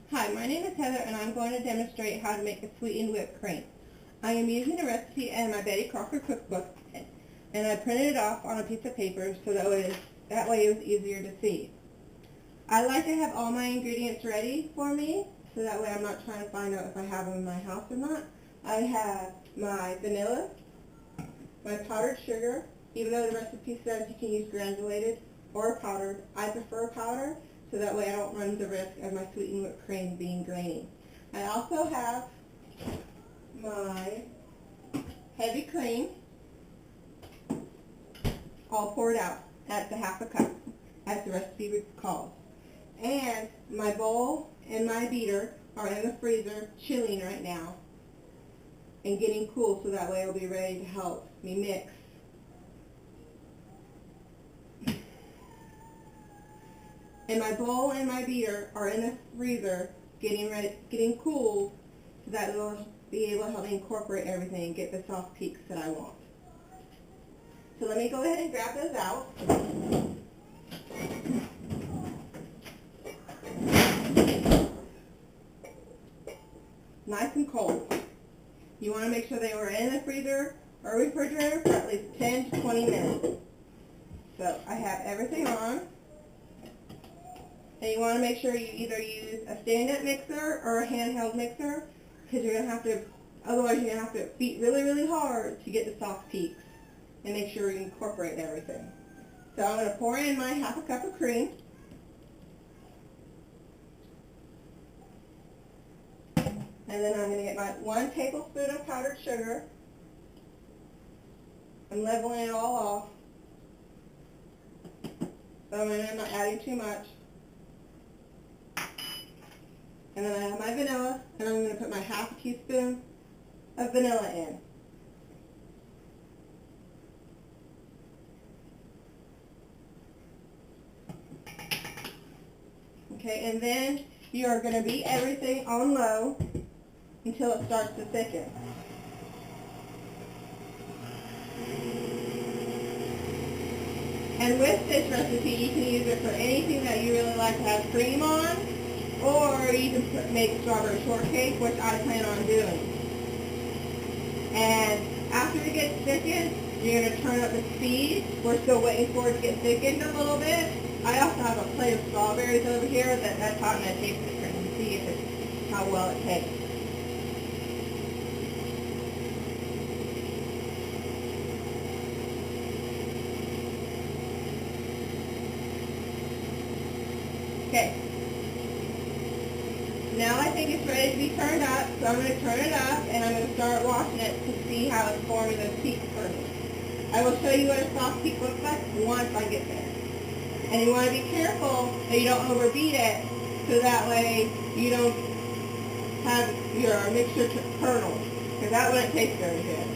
Hi, my name is Heather and I'm going to demonstrate how to make a sweetened whipped cream. I am using a recipe in my Betty Crocker cookbook and I printed it off on a piece of paper so that way it was easier to see. I like to have all my ingredients ready for me so that way I'm not trying to find out if I have them in my house or not. I have my vanilla, my powdered sugar, even though the recipe says you can use granulated or powdered. I prefer powder so that way I don't run the risk of my sweetened whipped cream being grainy. I also have my heavy cream all poured out at the half a cup as the recipe calls. And my bowl and my beater are in the freezer chilling right now and getting cool so that way it'll be ready to help me mix. And my bowl and my beater are in the freezer getting cool so that it'll be able to help me incorporate everything and get the soft peaks that I want. So let me go ahead and grab those out. Nice and cold. You want to make sure they were in the freezer or refrigerator for at least 10 to 20 minutes. So I have everything on. And you want to make sure you either use a stand-up mixer or a handheld mixer because you're going to have to, otherwise you're going to have to beat really, really hard to get the soft peaks and make sure you incorporate everything. So I'm going to pour in my half a cup of cream. And then I'm going to get my 1 tablespoon of powdered sugar. I'm leveling it all off. So I'm not adding too much. And then I have my vanilla, and I'm going to put my half a teaspoon of vanilla in. Okay, and then you are going to beat everything on low until it starts to thicken. And with this recipe, you can use it for anything that you really like to have cream on, or you can make a strawberry shortcake, which I plan on doing. And after it gets thickened, you're going to turn up the speed. We're still waiting for it to get thickened a little bit. I also have a plate of strawberries over here that's how I'm going to taste the cream and see if how well it tastes. Okay. Now I think it's ready to be turned up, so I'm going to turn it up and I'm going to start washing it to see how it's forming those peaks for me. I will show you what a soft peak looks like once I get there. And you want to be careful that you don't overbeat it so that way you don't have your mixture curdle, because that wouldn't taste very good.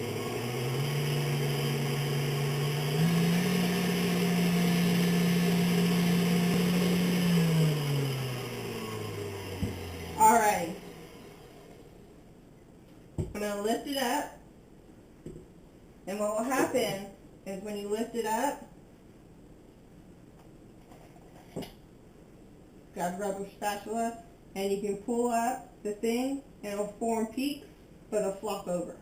Alright, I'm going to lift it up, and what will happen is when you lift it up, grab a rubber spatula, and you can pull up the thing, and it'll form peaks, but it'll flop over.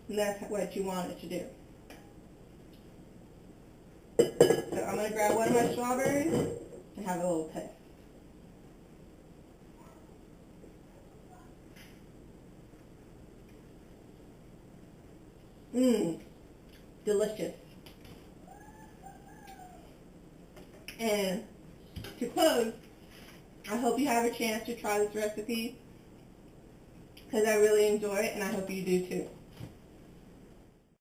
And that's what you want it to do. So I'm going to grab one of my strawberries and have a little taste. Mmm, delicious. And to close, I hope you have a chance to try this recipe because I really enjoy it and I hope you do too.